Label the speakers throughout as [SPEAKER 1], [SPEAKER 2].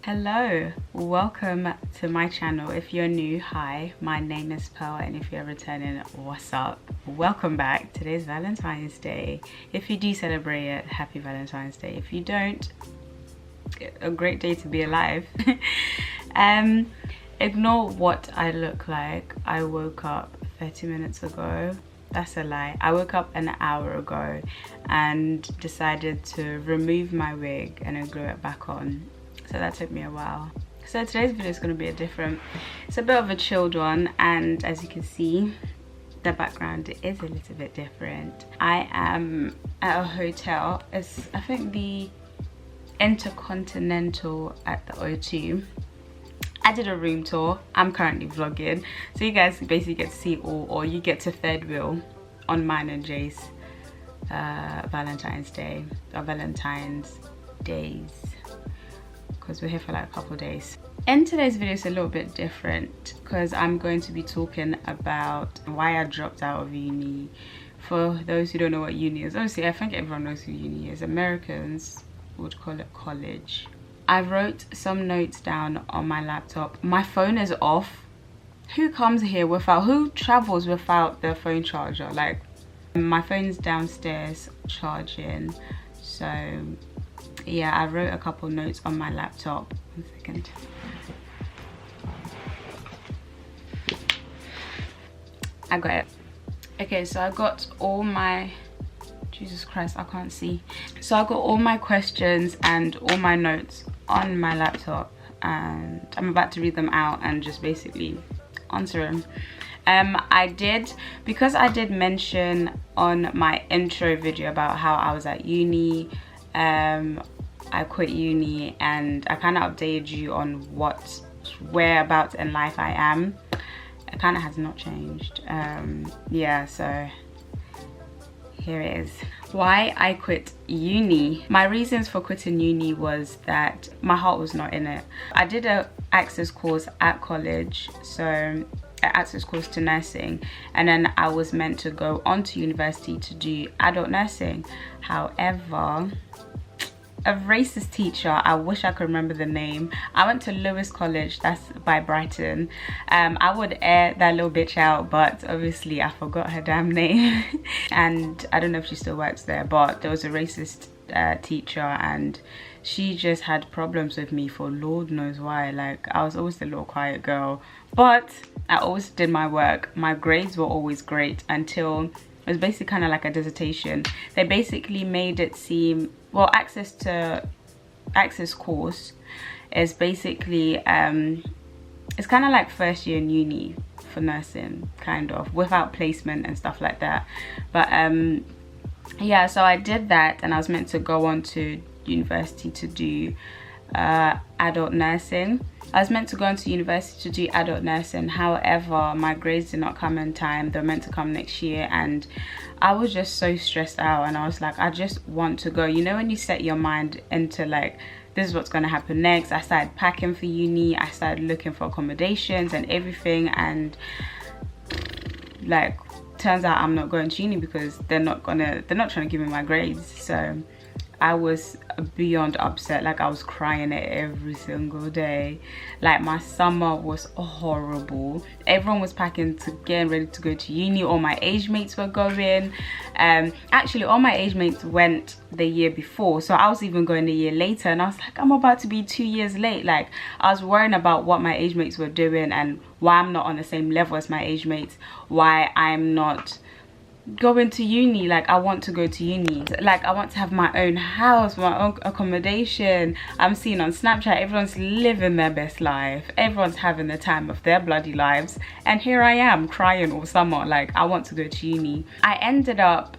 [SPEAKER 1] Hello, welcome to my channel. If you're new, hi, my name is Pearl, and if you're returning, what's up? Welcome back. Today's Valentine's Day. If you do celebrate it, happy Valentine's Day. If you don't, a great day to be alive. Ignore what I look like. I woke up 30 minutes ago. That's a lie. I woke up an hour ago and decided to remove my wig and then glue it back on. So that took me a while. So today's video is going to be it's a bit of a chilled one, and as you can see, the background is a little bit different. I am at a hotel. It's, I think, the Intercontinental at the O2. I did a room tour. I'm currently vlogging, so you guys basically get to see all, or you get to third wheel on mine and Jay's Valentine's Day, or Valentine's Days, because we're here for like a couple days. In today's video is a little bit different because I'm going to be talking about why I dropped out of uni. For those who don't know what uni is, obviously I think everyone knows who uni is. Americans would call it college. I wrote some notes down on my laptop. My phone is off. Who comes here who travels without their phone charger? Like, my phone's downstairs charging. So yeah, I wrote a couple notes on my laptop. 1 second. I got it. Okay, so I got all my, Jesus Christ, I can't see. So I got all my questions and all my notes on my laptop, and I'm about to read them out and just basically answer them. Because I did mention on my intro video about how I was at uni, I quit uni, and I kind of updated you on whereabouts in life I am. It kind of has not changed. Yeah, so here it is. Why I quit uni. My reasons for quitting uni was that my heart was not in it. I did a access course at college, so an access course to nursing, and then I was meant to go on to university to do adult nursing. However, a racist teacher, I wish I could remember the name. I went to Lewis College, that's by Brighton. I would air that little bitch out, but obviously I forgot her damn name. And I don't know if she still works there, but there was a racist teacher, and she just had problems with me for Lord knows why. Like, I was always the little quiet girl, but I always did my work. My grades were always great until it was basically kind of like a dissertation. They basically made it seem, well, access course is basically it's kind of like first year in uni for nursing, kind of, without placement and stuff like that. But yeah, so I did that, and I was meant to go on to university to do adult nursing. I was meant to go into university to do adult nursing. However, my grades did not come in time. They were meant to come next year, and I was just so stressed out, and I was like, I just want to go. You know, when you set your mind into like, this is what's going to happen next. I started packing for uni. I started looking for accommodations and everything, and like, turns out I'm not going to uni because they're not trying to give me my grades. So I was beyond upset. Like, I was crying it every single day. Like, my summer was horrible. Everyone was packing to get ready to go to uni. All my age mates were going. Actually, all my age mates went the year before, so I was even going a year later, and I was like, I'm about to be 2 years late. Like, I was worrying about what my age mates were doing and why I'm not on the same level as my age mates, why I'm not going to uni. Like, I want to go to uni. Like, I want to have my own house, my own accommodation. I'm seeing on Snapchat, everyone's living their best life. Everyone's having the time of their bloody lives. And here I am crying all summer. Like, I want to go to uni. I ended up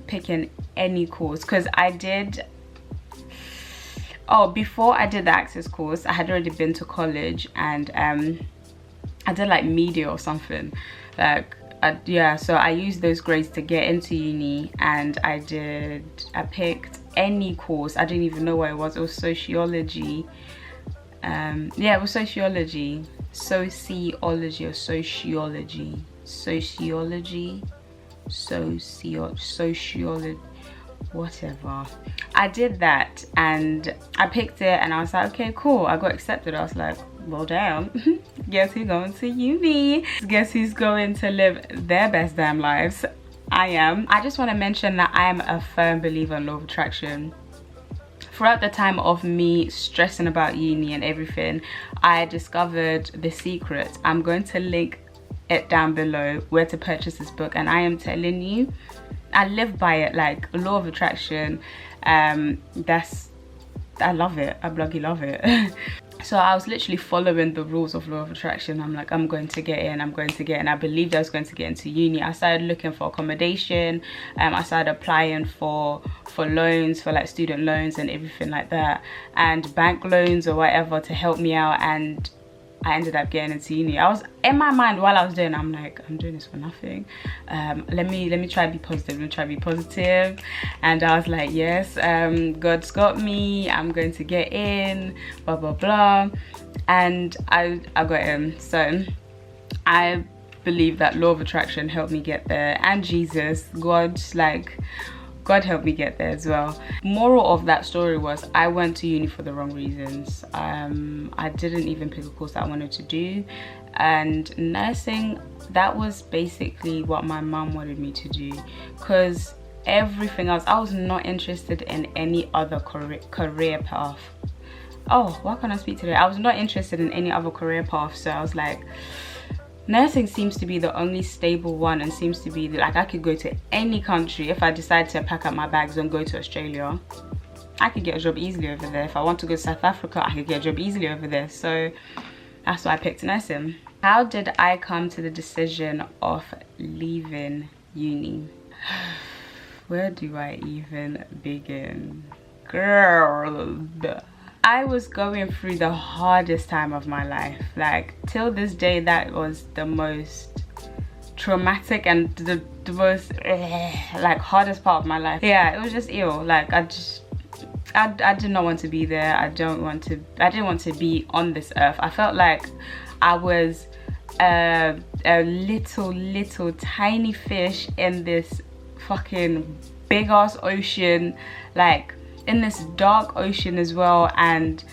[SPEAKER 1] picking any course because I did, before I did the access course, I had already been to college, and I did like media or something. Like, yeah, so I used those grades to get into uni, and I picked any course. I didn't even know what it was. It was sociology. Yeah, it was sociology, or sociology, sociology. whatever. I did that and I picked it and I was like, okay, cool, I got accepted. I was like, well, damn. Guess who's going to uni? Guess who's going to live their best damn lives? I am. I just want to mention that I am a firm believer in law of attraction. Throughout the time of me stressing about uni and everything, I discovered The Secret. I'm going to link it down below where to purchase this book, and I am telling you, I live by it. Like, law of attraction, I love it. I bloody love it. So I was literally following the rules of law of attraction. I'm like, I'm going to get in, I'm going to get in. I believed I was going to get into uni. I started looking for accommodation. I started applying for loans, for like student loans and everything like that, and bank loans or whatever to help me out, and I ended up getting into uni. I was in my mind while I was doing, I'm like, I'm doing this for nothing. Let me try to be positive. Let me try to be positive. And I was like, yes, God's got me. I'm going to get in. Blah blah blah. And I got in. So I believe that law of attraction helped me get there, and Jesus, God helped me get there as well. Moral of that story was I went to uni for the wrong reasons. I didn't even pick a course that I wanted to do, and nursing, that was basically what my mum wanted me to do, because everything else, I was not interested in any other career path. Oh, why can't I speak today? I was not interested in any other career path, so I was like, nursing seems to be the only stable one, and seems to be like I could go to any country. If I decide to pack up my bags and go to Australia, I could get a job easily over there. If I want to go to South Africa, I could get a job easily over there. So that's why I picked nursing. How did I come to the decision of leaving uni? Where do I even begin? Girl, I was going through the hardest time of my life. Like, till this day, that was the most traumatic and the most like hardest part of my life. Yeah, it was just ill. Like, I did not want to be there. I didn't want to be on this earth. I felt like I was a little tiny fish in this fucking big ass ocean, like in this dark ocean as well. And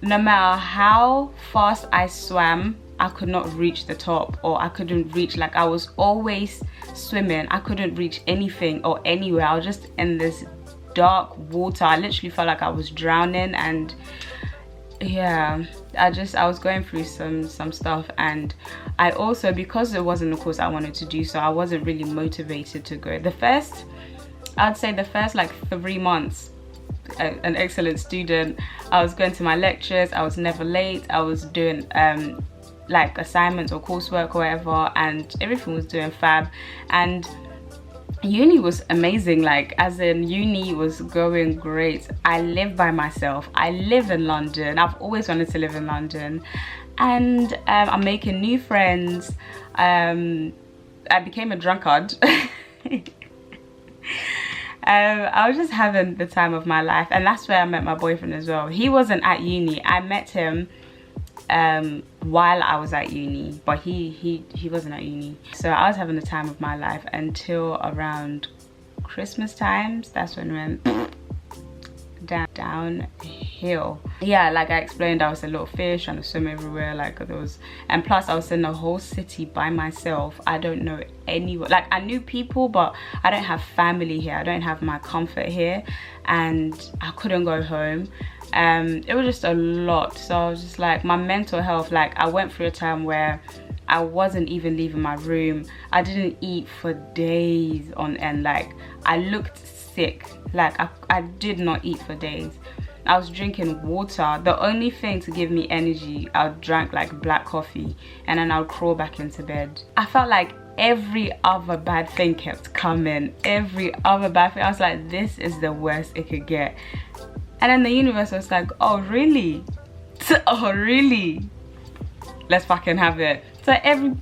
[SPEAKER 1] no matter how fast I swam, I could not reach the top, or I couldn't reach, like I was always swimming. I couldn't reach anything or anywhere. I was just in this dark water. I literally felt like I was drowning. And yeah, I was going through some stuff. And I also, because it wasn't the course I wanted to do, so I wasn't really motivated to go. I'd say the first like 3 months, an excellent student. I was going to my lectures, I was never late, I was doing like assignments or coursework or whatever, and everything was doing fab. And uni was amazing, like as in uni was going great. I live by myself. I live in London. I've always wanted to live in London, and I'm making new friends. I became a drunkard. I was just having the time of my life, and that's where I met my boyfriend as well. He wasn't at uni. I met him while I was at uni, but he wasn't at uni. So I was having the time of my life until around Christmas times. That's when we went downhill. Yeah, like I explained, I was a little fish trying to swim everywhere. Like there was, and plus I was in the whole city by myself. I don't know anyone. Like I knew people, but I don't have family here. I don't have my comfort here, and I couldn't go home. It was just a lot. So I was just like, my mental health, like I went through a time where I wasn't even leaving my room. I didn't eat for days on end. Like I looked sick. Like I did not eat for days. I was drinking water. The only thing to give me energy, I drank like black coffee, and then I'll crawl back into bed. I felt like every other bad thing kept coming. Every other bad thing. I was like, this is the worst it could get. And then the universe was like, oh really? Oh really? Let's fucking have it. So every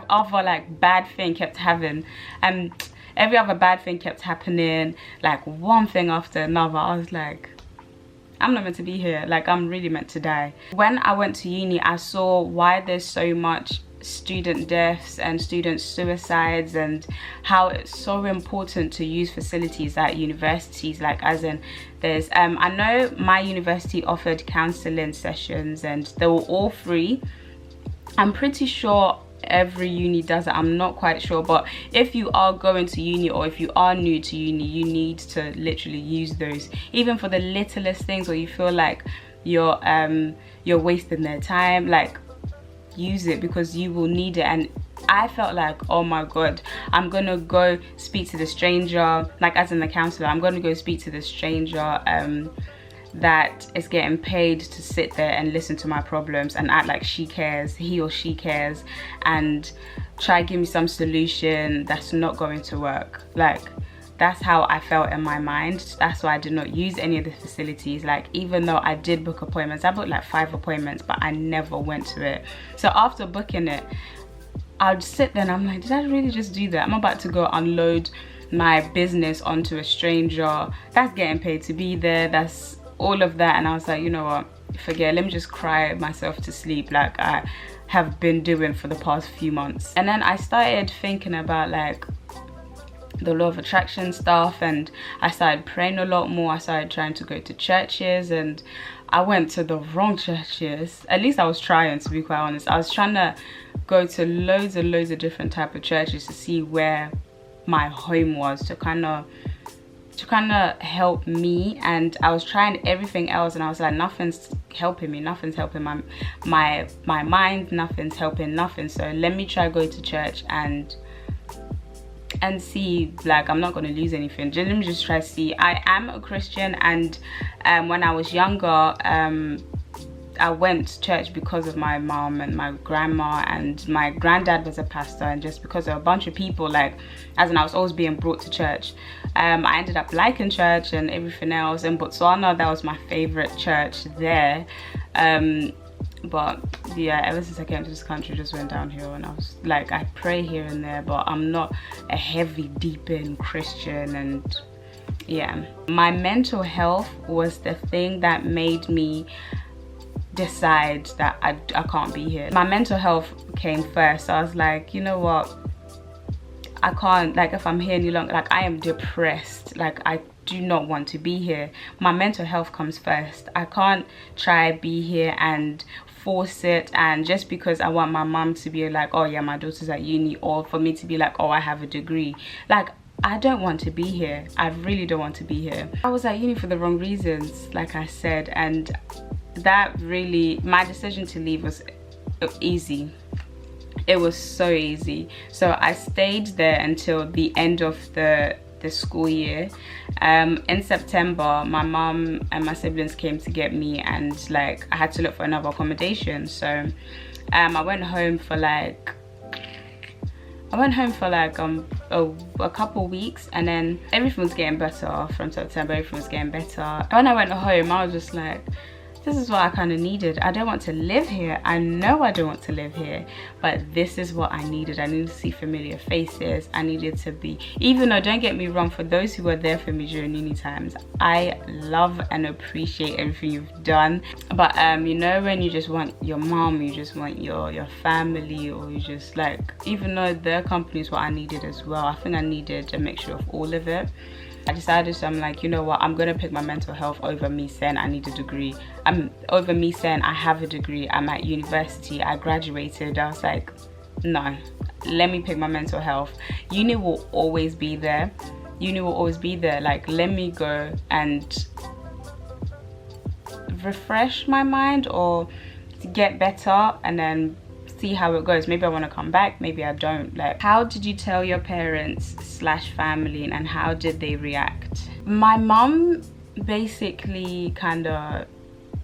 [SPEAKER 1] other like bad thing kept having, every other bad thing kept happening, like one thing after another. I was like, I'm not meant to be here. Like I'm really meant to die. When I went to uni, I saw why there's so much student deaths and student suicides, and how it's so important to use facilities at universities, like as in there's I know my university offered counseling sessions and they were all free. I'm pretty sure every uni does it, I'm not quite sure, but if you are going to uni or if you are new to uni, you need to literally use those, even for the littlest things where you feel like you're wasting their time. Like, use it because you will need it. And I felt like, oh my god, I'm gonna go speak to the stranger, like as in the counselor, I'm gonna go speak to the stranger that is getting paid to sit there and listen to my problems and act like she cares, he or she cares, and try to give me some solution that's not going to work. Like, that's how I felt in my mind. That's why I did not use any of the facilities. Like, even though I did book appointments, I booked like 5 appointments, but I never went to it. So after booking it, I'd sit there and I'm like, did I really just do that? I'm about to go unload my business onto a stranger that's getting paid to be there, that's all of that. And I was like, you know what, forget it, let me just cry myself to sleep like I have been doing for the past few months. And then I started thinking about like the law of attraction stuff, and I started praying a lot more. I started trying to go to churches, and I went to the wrong churches. At least I was trying, to be quite honest. I was trying to go to loads and loads of different type of churches to see where my home was, to kind of help me. And I was trying everything else and I was like, nothing's helping me, nothing's helping my mind, nothing's helping nothing. So let me try go to church and see, like, I'm not going to lose anything. Let me just try to see. I am a Christian, and when I was younger, I went to church because of my mom and my grandma, and my granddad was a pastor, and just because of a bunch of people, like, as in I was always being brought to church. I ended up liking church and everything else. In Botswana, that was my favorite church there. But yeah, ever since I came to this country, just went downhill, and I was like, I pray here and there, but I'm not a heavy deep in Christian. And yeah, my mental health was the thing that made me decide that I can't be here. My mental health came first. So I was like, you know what, I can't, like, if I'm here any longer, like, I am depressed, like, I do not want to be here. My mental health comes first. I can't try be here and force it, and just because I want my mom to be like, oh yeah, my daughter's at uni, or for me to be like, oh, I have a degree. Like, I don't want to be here. I really don't want to be here. I was at uni for the wrong reasons, like I said, and that really, my decision to leave was easy. It was so easy. So I stayed there until the end of the school year. In September, my mom and my siblings came to get me, and like, I had to look for another accommodation. So I went home for like a couple weeks, and then everything was getting better. From September, everything was getting better. When I went home, I was just like, this is what I kind of needed. I don't want to live here. I know I don't want to live here, but this is what I needed. I needed to see familiar faces. I needed to be, even though, don't get me wrong, for those who were there for me during uni times, I love and appreciate everything you've done. But you know, when you just want your mom, you just want your family, or you just like, even though their company is what I needed as well, I think I needed a mixture of all of it. I decided, so I'm like, you know what, I'm gonna pick my mental health over me saying I need a degree. Over me saying I have a degree, I'm at university, I graduated. I was like, no, let me pick my mental health. Uni will always be there. Uni will always be there. Like, let me go and refresh my mind or get better, and then see how it goes. Maybe I want to come back, maybe I don't. Like, how did you tell your parents / family, and how did they react? My mom basically kind of,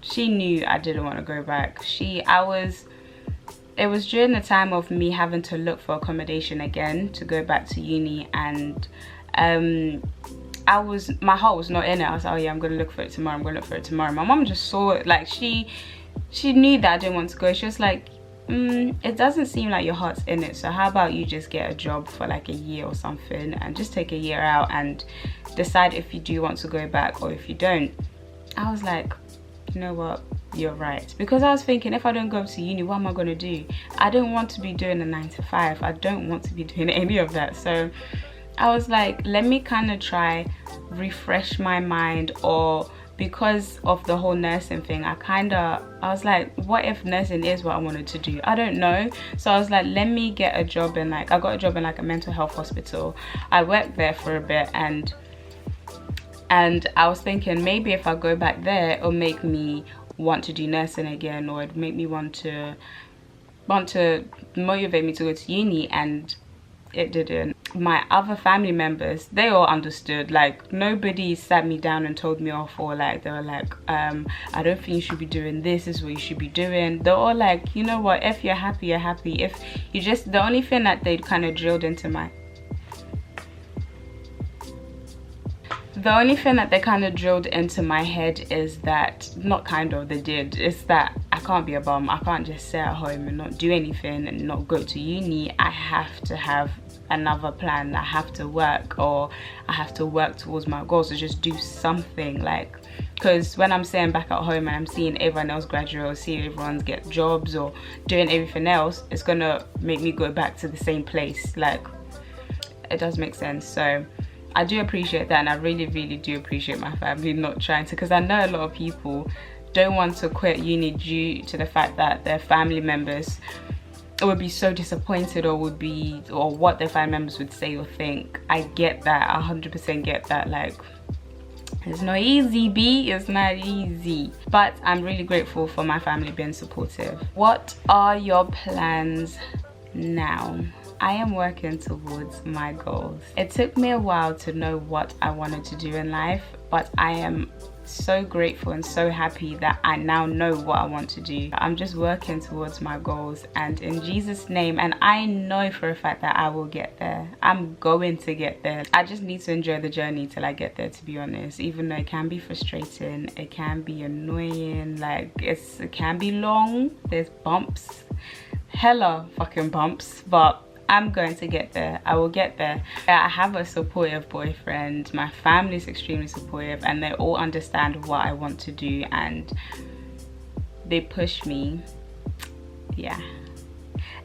[SPEAKER 1] she knew I didn't want to go back. It was during the time of me having to look for accommodation again to go back to uni, and my heart was not in it. I was like, oh yeah, I'm gonna look for it tomorrow, I'm gonna look for it tomorrow. My mom just saw it, like, she knew that I didn't want to go. She was like, it doesn't seem like your heart's in it, so how about you just get a job for like a year or something, and just take a year out and decide if you do want to go back or if you don't. I was like, you know what, you're right. Because I was thinking, if I don't go to uni, what am I going to do? I don't want to be doing a 9 to 5. I don't want to be doing any of that. So I was like, let me kind of try refresh my mind. Or because of the whole nursing thing, I was like, what if nursing is what I wanted to do? I don't know. So I was like, let me get a job in I got a job in a mental health hospital. I worked there for a bit, and I was thinking, maybe if I go back there, it'll make me want to do nursing again, or it'd make me want to motivate me to go to uni. And it didn't. My other family members, they all understood. Like, nobody sat me down and told me off, or like they were like, I don't think you should be doing this is what you should be doing. They're all like, you know what, if you're happy, you're happy. If you just, the only thing that they kind of drilled into my head is that, not kind of, they did, it's that I can't be a bum. I can't just sit at home and not do anything and not go to uni. I have to have another plan. I have to work, or I have to work towards my goals, to just do something. Like, because when I'm sitting back at home and I'm seeing everyone else graduate, or seeing everyone get jobs or doing everything else, it's gonna make me go back to the same place. Like, it does make sense. So I do appreciate that, and I really do appreciate my family not trying to, because I know a lot of people don't want to quit uni due to the fact that their family members would be so disappointed, or what their family members would say or think. I get that, 100% get that. Like, it's not easy, B, it's not easy. But I'm really grateful for my family being supportive. What are your plans now? I am working towards my goals. It took me a while to know what I wanted to do in life, but I am so grateful and so happy that I now know what I want to do. I'm just working towards my goals, and in Jesus' name, and I know for a fact that I will get there. I'm going to get there. I just need to enjoy the journey till I get there, to be honest. Even though it can be frustrating, it can be annoying, like it can be long, there's bumps, hella fucking bumps, but I'm going to get there. I will get there. I have a supportive boyfriend. My family is extremely supportive, and they all understand what I want to do, and they push me. Yeah.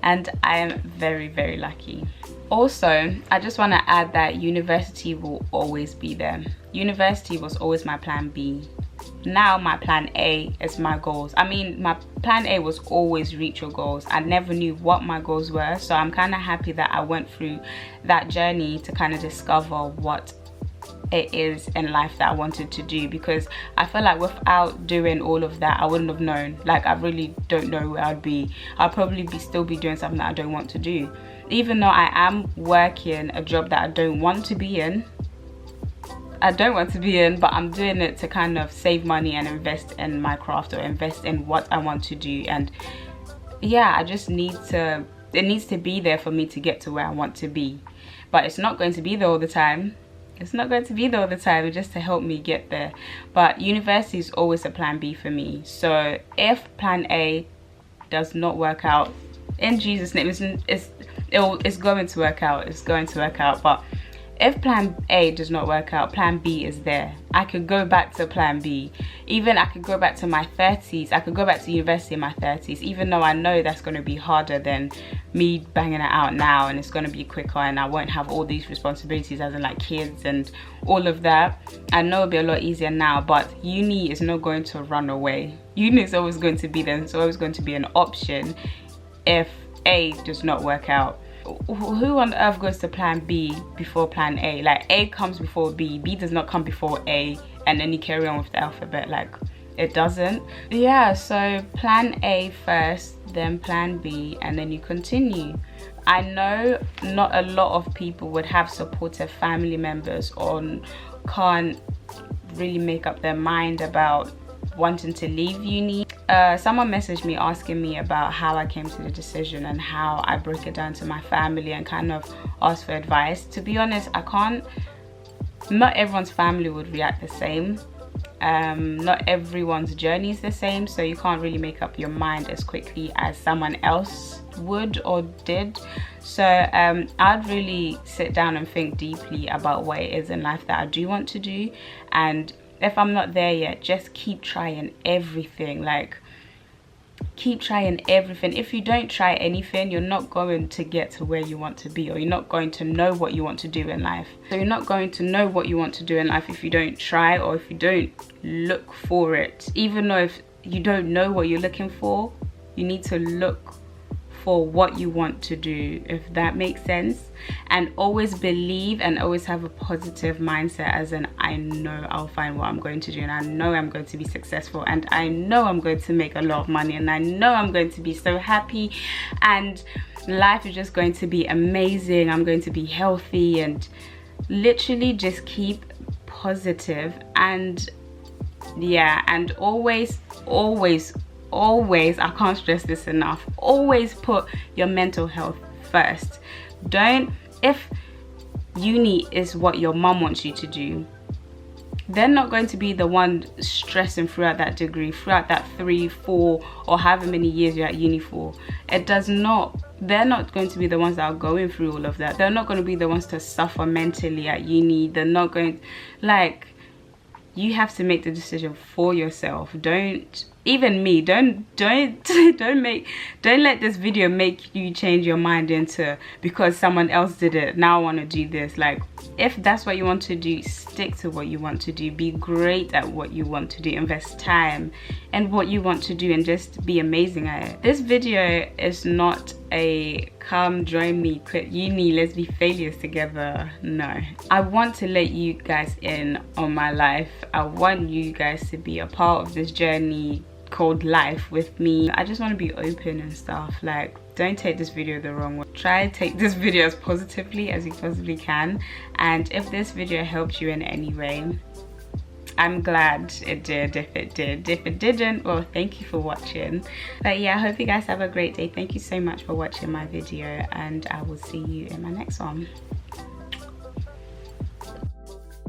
[SPEAKER 1] And I am very lucky. Also, I just want to add that university will always be there. University was always my plan B. Now my plan A is my goals. I mean, my plan A was always reach your goals. I never knew what my goals were, so I'm kind of happy that I went through that journey to kind of discover what it is in life that I wanted to do, because I feel like without doing all of that, I wouldn't have known. Like, I really don't know where I'd be. I'll probably still be doing something that I don't want to do, even though I am working a job that I don't want to be in. But I'm doing it to kind of save money and invest in my craft, or invest in what I want to do. And yeah, I just it needs to be there for me to get to where I want to be. But it's not going to be there all the time. It's just to help me get there. But university is always a plan B for me. So if plan A does not work out, in Jesus' name, it's going to work out. But if plan A does not work out, plan B is there. I could go back to plan B. Even I could go back to my 30s. I could go back to university in my 30s, even though I know that's going to be harder than me banging it out now, and it's going to be quicker, and I won't have all these responsibilities, as in like kids and all of that. I know it'll be a lot easier now, but uni is not going to run away. Uni is always going to be there. It's always going to be an option if A does not work out. Who on earth goes to plan B before plan A? Like, A comes before B, B does not come before A, and then you carry on with the alphabet. Like, it doesn't. Yeah, so plan A first, then plan B, and then you continue. I know not a lot of people would have supportive family members, or can't really make up their mind about wanting to leave uni. Someone messaged me asking me about how I came to the decision and how I broke it down to my family and kind of asked for advice. To be honest, not everyone's family would react the same. Not everyone's journey is the same, so you can't really make up your mind as quickly as someone else would or did. So I'd really sit down and think deeply about what it is in life that I do want to do, and if I'm not there yet, just keep trying everything. Like, keep trying everything. If you don't try anything, you're not going to get to where you want to be, or you're not going to know what you want to do in life. So you're not going to know what you want to do in life if you don't try, or if you don't look for it. Even though if you don't know what you're looking for, you need to look for what you want to do, if that makes sense. And always believe and always have a positive mindset, as in, I know I'll find what I'm going to do, and I know I'm going to be successful, and I know I'm going to make a lot of money, and I know I'm going to be so happy, and life is just going to be amazing. I'm going to be healthy, and literally just keep positive. And yeah, and always, I can't stress this enough, always put your mental health first. Don't, if uni is what your mum wants you to do, they're not going to be the one stressing throughout that degree, throughout that 3, 4 or however many years you're at uni for. It does not, they're not going to be the ones that are going through all of that. They're not going to be the ones to suffer mentally at uni. They're not going, like, you have to make the decision for yourself. Don't, even me, don't let this video make you change your mind into, because someone else did it, now I want to do this. Like, if that's what you want to do, stick to what you want to do. Be great at what you want to do. Invest time in what you want to do, and just be amazing at it. This video is not a come join me, quit uni, let's be failures together. No, I want to let you guys in on my life. I want you guys to be a part of this journey called life with me. I just want to be open and stuff. Like, don't take this video the wrong way. Try to take this video as positively as you possibly can. And if this video helped you in any way, I'm glad it did. If it did, if it didn't, well, thank you for watching. But yeah, I hope you guys have a great day. Thank you so much for watching my video, and I will see you in my next one.